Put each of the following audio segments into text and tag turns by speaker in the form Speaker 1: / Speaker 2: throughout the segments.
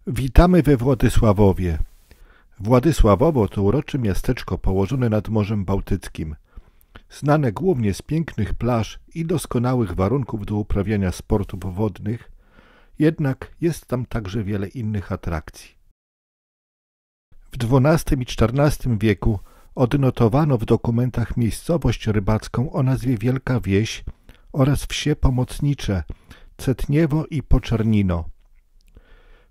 Speaker 1: Witamy we Władysławowie. Władysławowo to urocze miasteczko położone nad Morzem Bałtyckim. Znane głównie z pięknych plaż i doskonałych warunków do uprawiania sportów wodnych, jednak jest tam także wiele innych atrakcji. W XII i XIV wieku odnotowano w dokumentach miejscowość rybacką o nazwie Wielka Wieś oraz wsie pomocnicze Cetniewo i Poczernino.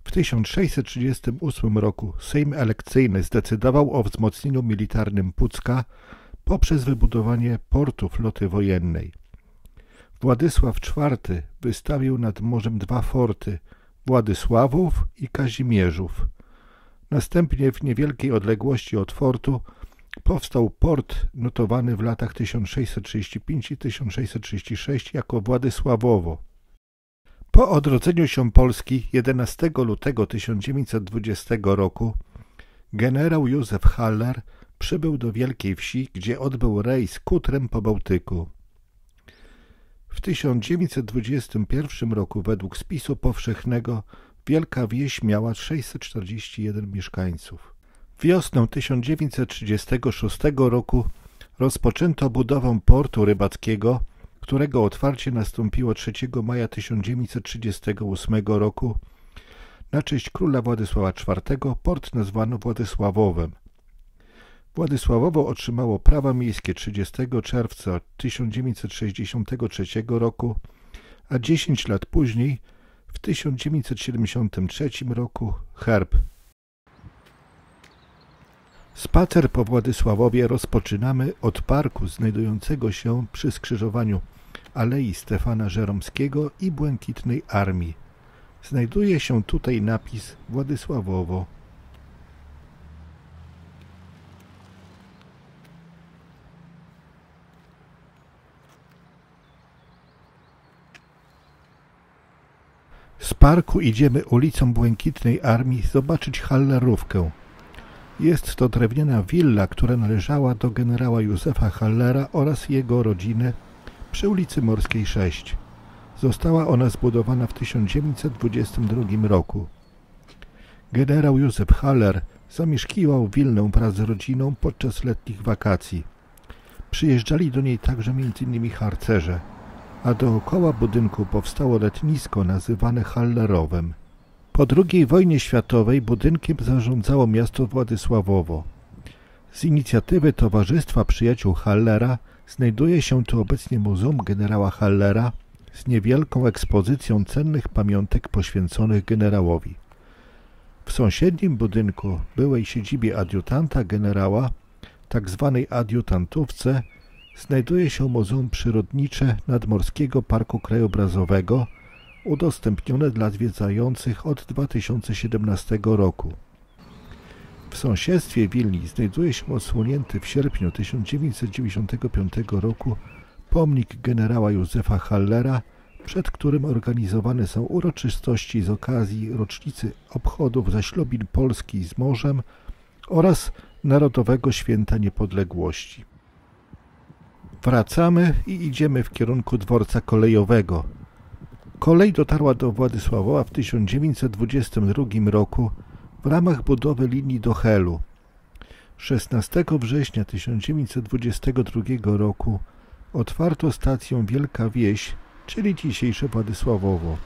Speaker 1: W 1638 roku Sejm elekcyjny zdecydował o wzmocnieniu militarnym Pucka poprzez wybudowanie portu floty wojennej. Władysław IV wystawił nad morzem dwa forty – Władysławów i Kazimierzów. Następnie w niewielkiej odległości od fortu powstał port notowany w latach 1635 i 1636 jako Władysławowo. Po odrodzeniu się Polski 11 lutego 1920 roku generał Józef Haller przybył do Wielkiej Wsi, gdzie odbył rejs kutrem po Bałtyku. W 1921 roku według spisu powszechnego Wielka Wieś miała 641 mieszkańców. Wiosną 1936 roku rozpoczęto budowę portu rybackiego, którego otwarcie nastąpiło 3 maja 1938 roku. Na cześć króla Władysława IV port nazwano Władysławowem. Władysławowo otrzymało prawa miejskie 30 czerwca 1963 roku, a 10 lat później, w 1973 roku, herb. Spacer po Władysławowie rozpoczynamy od parku znajdującego się przy skrzyżowaniu Alei Stefana Żeromskiego i Błękitnej Armii. Znajduje się tutaj napis Władysławowo. Z parku idziemy ulicą Błękitnej Armii zobaczyć Hallerówkę. Jest to drewniana willa, która należała do generała Józefa Hallera oraz jego rodziny przy ulicy Morskiej 6. Została ona zbudowana w 1922 roku. Generał Józef Haller zamieszkiwał willę wraz z rodziną podczas letnich wakacji. Przyjeżdżali do niej także m.in. harcerze, a dookoła budynku powstało letnisko nazywane Hallerowem. Po II wojnie światowej budynkiem zarządzało miasto Władysławowo. Z inicjatywy Towarzystwa Przyjaciół Hallera znajduje się tu obecnie Muzeum Generała Hallera z niewielką ekspozycją cennych pamiątek poświęconych generałowi. W sąsiednim budynku, byłej siedzibie adiutanta generała, tzw. adiutantówce, znajduje się Muzeum Przyrodnicze Nadmorskiego Parku Krajobrazowego, udostępnione dla zwiedzających od 2017 roku. W sąsiedztwie willi znajduje się odsłonięty w sierpniu 1995 roku pomnik generała Józefa Hallera, przed którym organizowane są uroczystości z okazji rocznicy obchodów zaślubin Polski z morzem oraz Narodowego Święta Niepodległości. Wracamy i idziemy w kierunku dworca kolejowego. Kolej dotarła do Władysławowa w 1922 roku w ramach budowy linii do Helu. 16 września 1922 roku otwarto stację Wielka Wieś, czyli dzisiejsze Władysławowo.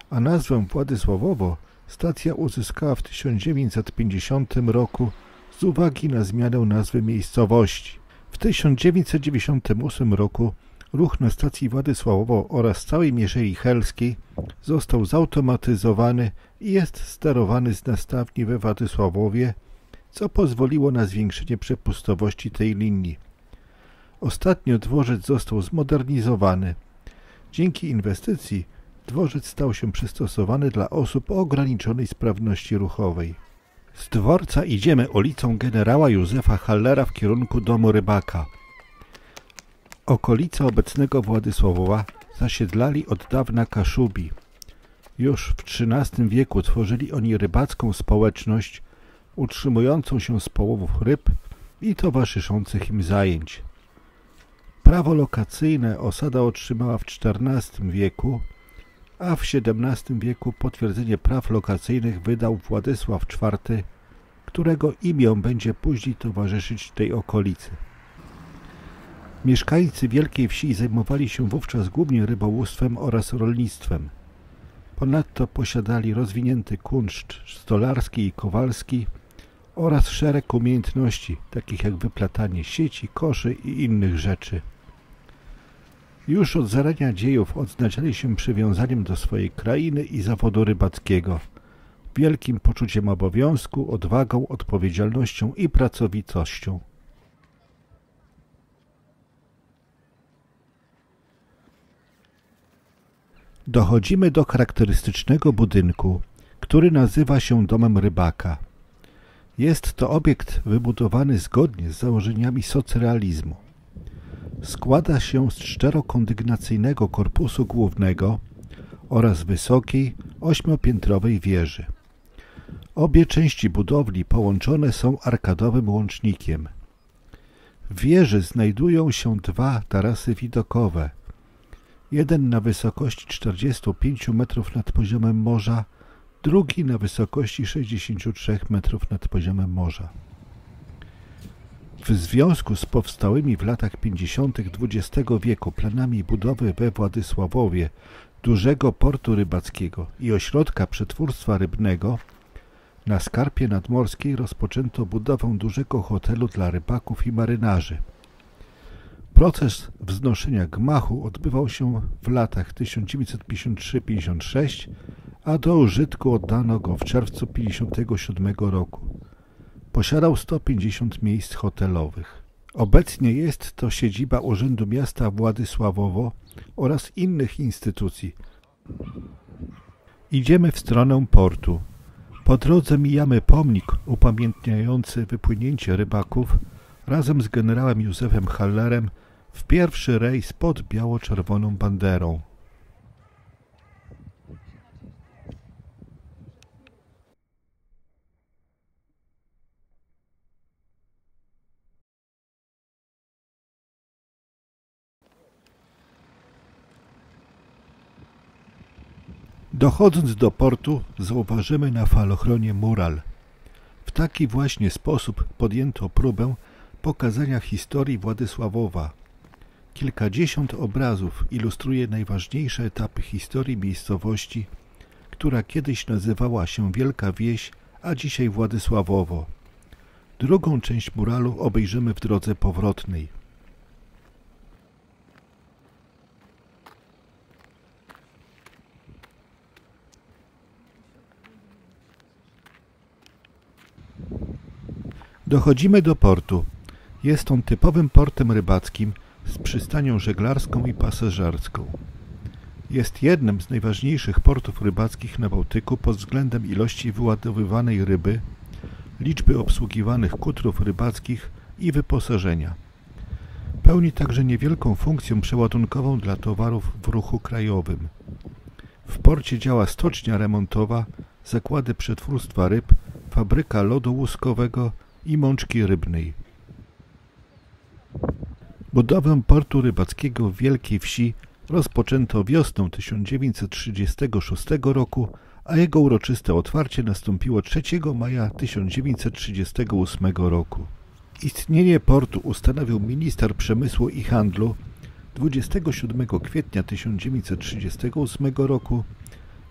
Speaker 1: A nazwę Władysławowo stacja uzyskała w 1950 roku z uwagi na zmianę nazwy miejscowości. W 1998 roku ruch na stacji Władysławowo oraz całej Mierzei Helskiej został zautomatyzowany i jest sterowany z nastawni we Władysławowie, co pozwoliło na zwiększenie przepustowości tej linii. Ostatnio dworzec został zmodernizowany. Dzięki inwestycji dworzec stał się przystosowany dla osób o ograniczonej sprawności ruchowej. Z dworca idziemy ulicą generała Józefa Hallera w kierunku domu rybaka. Okolice obecnego Władysławowa zasiedlali od dawna Kaszubi. Już w XIII wieku tworzyli oni rybacką społeczność, utrzymującą się z połowów ryb i towarzyszących im zajęć. Prawo lokacyjne osada otrzymała w XIV wieku, a w XVII wieku potwierdzenie praw lokacyjnych wydał Władysław IV, którego imię będzie później towarzyszyć tej okolicy. Mieszkańcy Wielkiej Wsi zajmowali się wówczas głównie rybołówstwem oraz rolnictwem. Ponadto posiadali rozwinięty kunszt stolarski i kowalski oraz szereg umiejętności, takich jak wyplatanie sieci, koszy i innych rzeczy. Już od zarania dziejów odznaczali się przywiązaniem do swojej krainy i zawodu rybackiego, wielkim poczuciem obowiązku, odwagą, odpowiedzialnością i pracowitością. Dochodzimy do charakterystycznego budynku, który nazywa się Domem Rybaka. Jest to obiekt wybudowany zgodnie z założeniami socrealizmu. Składa się z czterokondygnacyjnego korpusu głównego oraz wysokiej, ośmiopiętrowej wieży. Obie części budowli połączone są arkadowym łącznikiem. W wieży znajdują się dwa tarasy widokowe. Jeden na wysokości 45 metrów nad poziomem morza, drugi na wysokości 63 metrów nad poziomem morza. W związku z powstałymi w latach 50. XX wieku planami budowy we Władysławowie dużego portu rybackiego i ośrodka przetwórstwa rybnego, na Skarpie Nadmorskiej rozpoczęto budowę dużego hotelu dla rybaków i marynarzy. Proces wznoszenia gmachu odbywał się w latach 1953-56, a do użytku oddano go w czerwcu 1957 roku. Posiadał 150 miejsc hotelowych. Obecnie jest to siedziba Urzędu Miasta Władysławowo oraz innych instytucji. Idziemy w stronę portu. Po drodze mijamy pomnik upamiętniający wypłynięcie rybaków razem z generałem Józefem Hallerem w pierwszy rejs pod biało-czerwoną banderą. Dochodząc do portu, zauważymy na falochronie mural. W taki właśnie sposób podjęto próbę pokazania historii Władysławowa. Kilkadziesiąt obrazów ilustruje najważniejsze etapy historii miejscowości, która kiedyś nazywała się Wielka Wieś, a dzisiaj Władysławowo. Drugą część muralu obejrzymy w drodze powrotnej. Dochodzimy do portu. Jest on typowym portem rybackim z przystanią żeglarską i pasażerską. Jest jednym z najważniejszych portów rybackich na Bałtyku pod względem ilości wyładowywanej ryby, liczby obsługiwanych kutrów rybackich i wyposażenia. Pełni także niewielką funkcję przeładunkową dla towarów w ruchu krajowym. W porcie działa stocznia remontowa, zakłady przetwórstwa ryb, fabryka lodu łuskowego i mączki rybnej. Budowę portu rybackiego w Wielkiej Wsi rozpoczęto wiosną 1936 roku, a jego uroczyste otwarcie nastąpiło 3 maja 1938 roku. Istnienie portu ustanowił minister przemysłu i handlu 27 kwietnia 1938 roku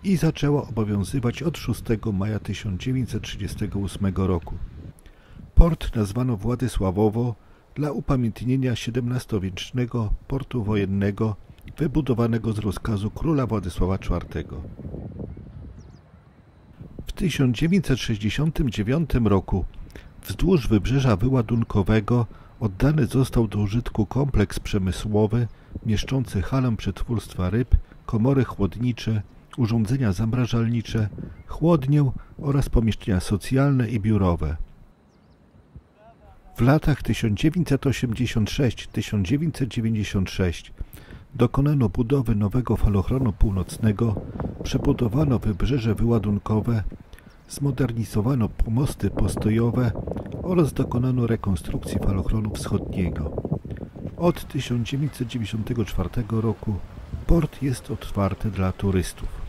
Speaker 1: i zaczęło obowiązywać od 6 maja 1938 roku. Port nazwano Władysławowo dla upamiętnienia XVII-wiecznego portu wojennego wybudowanego z rozkazu króla Władysława IV. W 1969 roku wzdłuż wybrzeża wyładunkowego oddany został do użytku kompleks przemysłowy mieszczący halę przetwórstwa ryb, komory chłodnicze, urządzenia zamrażalnicze, chłodnię oraz pomieszczenia socjalne i biurowe. W latach 1986-1996 dokonano budowy nowego falochronu północnego, przebudowano wybrzeże wyładunkowe, zmodernizowano pomosty postojowe oraz dokonano rekonstrukcji falochronu wschodniego. Od 1994 roku Port jest otwarty dla turystów.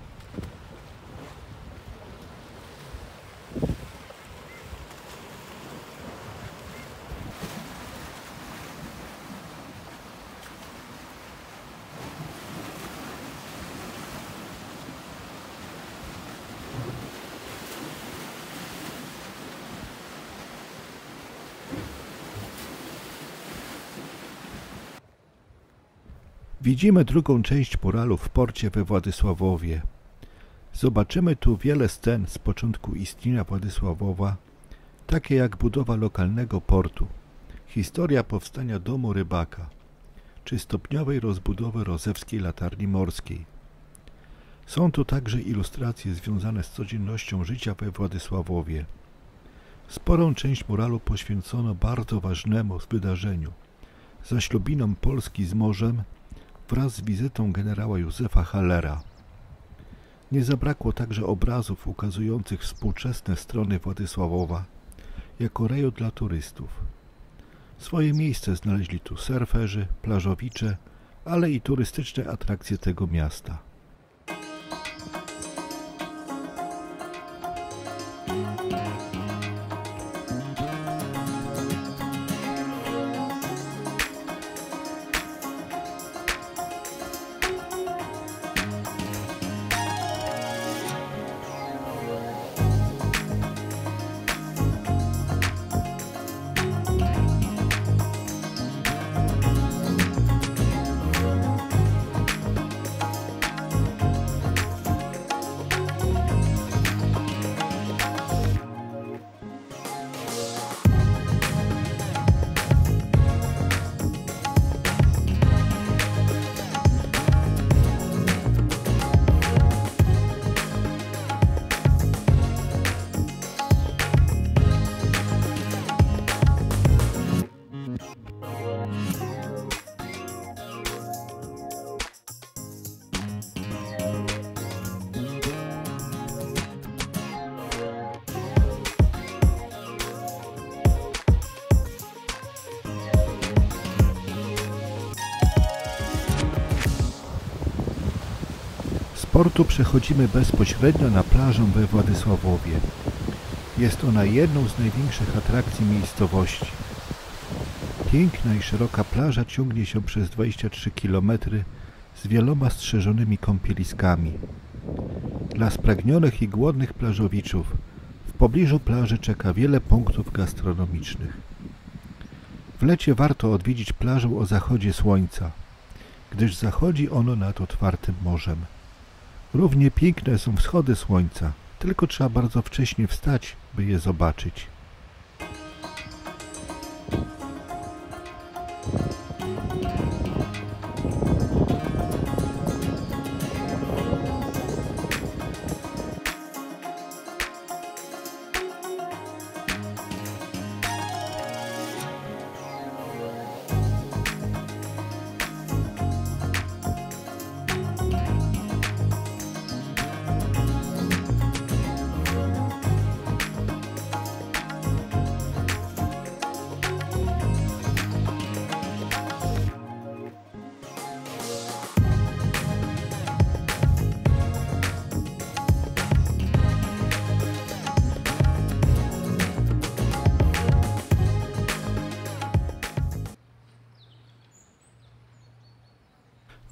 Speaker 1: Widzimy drugą część muralu w porcie we Władysławowie. Zobaczymy tu wiele scen z początku istnienia Władysławowa, takie jak budowa lokalnego portu, historia powstania domu rybaka, czy stopniowej rozbudowy rozewskiej latarni morskiej. Są tu także ilustracje związane z codziennością życia we Władysławowie. Sporą część muralu poświęcono bardzo ważnemu wydarzeniu – zaślubinom Polski z morzem wraz z wizytą generała Józefa Hallera. Nie zabrakło także obrazów ukazujących współczesne strony Władysławowa jako rejon dla turystów. Swoje miejsce znaleźli tu surferzy, plażowicze, ale i turystyczne atrakcje tego miasta. Z portu przechodzimy bezpośrednio na plażę we Władysławowie. Jest ona jedną z największych atrakcji miejscowości. Piękna i szeroka plaża ciągnie się przez 23 km z wieloma strzeżonymi kąpieliskami. Dla spragnionych i głodnych plażowiczów w pobliżu plaży czeka wiele punktów gastronomicznych. W lecie warto odwiedzić plażę o zachodzie słońca, gdyż zachodzi ono nad otwartym morzem. Równie piękne są wschody słońca, tylko trzeba bardzo wcześnie wstać, by je zobaczyć.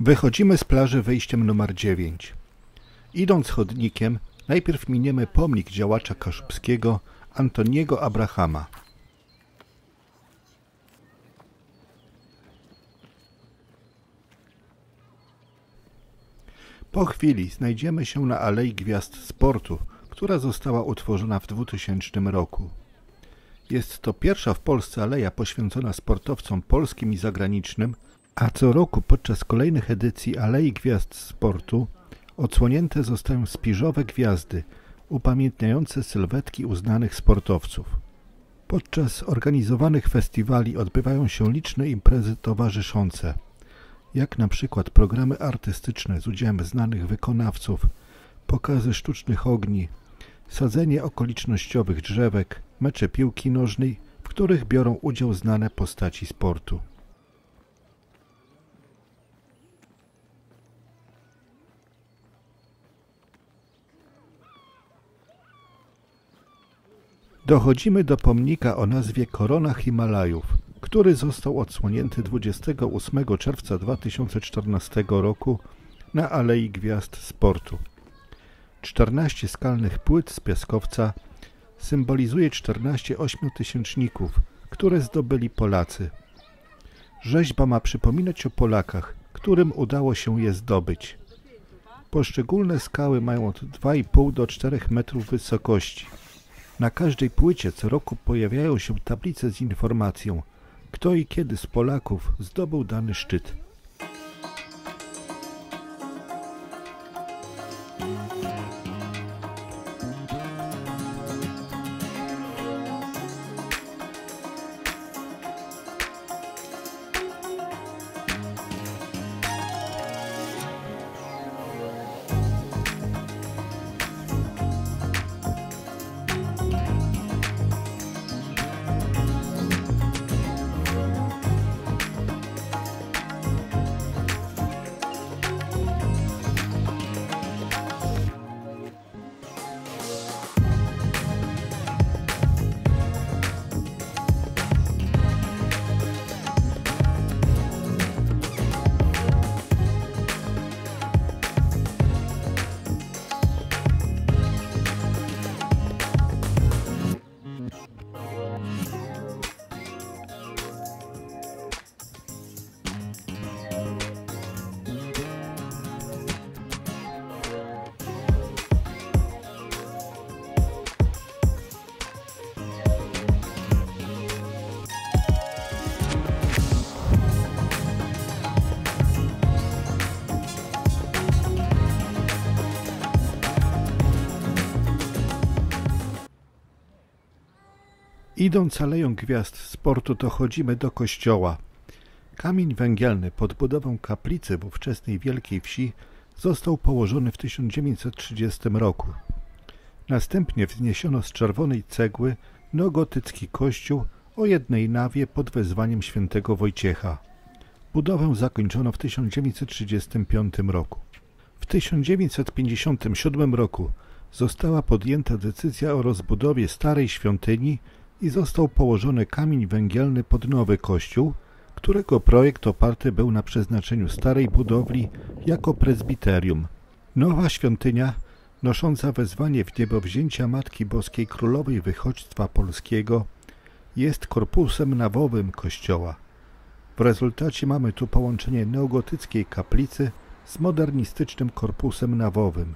Speaker 1: Wychodzimy z plaży wejściem numer 9. Idąc chodnikiem, najpierw miniemy pomnik działacza kaszubskiego Antoniego Abrahama. Po chwili znajdziemy się na Alei Gwiazd Sportu, która została utworzona w 2000 roku. Jest to pierwsza w Polsce aleja poświęcona sportowcom polskim i zagranicznym, a co roku podczas kolejnych edycji Alei Gwiazd Sportu odsłonięte zostają spiżowe gwiazdy upamiętniające sylwetki uznanych sportowców. Podczas organizowanych festiwali odbywają się liczne imprezy towarzyszące, jak na przykład programy artystyczne z udziałem znanych wykonawców, pokazy sztucznych ogni, sadzenie okolicznościowych drzewek, mecze piłki nożnej, w których biorą udział znane postaci sportu. Dochodzimy do pomnika o nazwie Korona Himalajów, który został odsłonięty 28 czerwca 2014 roku na Alei Gwiazd Sportu. 14 skalnych płyt z piaskowca symbolizuje 14 ośmiotysięczników, które zdobyli Polacy. Rzeźba ma przypominać o Polakach, którym udało się je zdobyć. Poszczególne skały mają od 2,5 do 4 metrów wysokości. Na każdej płycie co roku pojawiają się tablice z informacją, kto i kiedy z Polaków zdobył dany szczyt. Idąc Aleją Gwiazd Sportu dochodzimy do kościoła. Kamień węgielny pod budową kaplicy w ówczesnej Wielkiej Wsi został położony w 1930 roku. Następnie wzniesiono z czerwonej cegły neogotycki kościół o jednej nawie pod wezwaniem świętego Wojciecha. Budowę zakończono w 1935 roku. W 1957 roku została podjęta decyzja o rozbudowie starej świątyni i został położony kamień węgielny pod nowy kościół, którego projekt oparty był na przeznaczeniu starej budowli jako prezbiterium. Nowa świątynia, nosząca wezwanie w niebowzięcia Matki Boskiej Królowej Wychodźstwa Polskiego, jest korpusem nawowym kościoła. W rezultacie mamy tu połączenie neogotyckiej kaplicy z modernistycznym korpusem nawowym.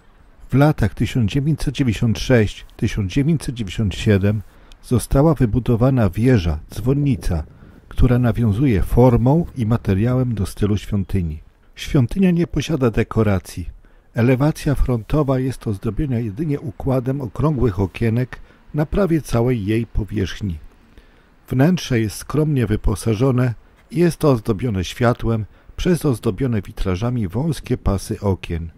Speaker 1: W latach 1996-1997 została wybudowana wieża, dzwonnica, która nawiązuje formą i materiałem do stylu świątyni. Świątynia nie posiada dekoracji. Elewacja frontowa jest ozdobiona jedynie układem okrągłych okienek na prawie całej jej powierzchni. Wnętrze jest skromnie wyposażone i jest ozdobione światłem przez ozdobione witrażami wąskie pasy okien.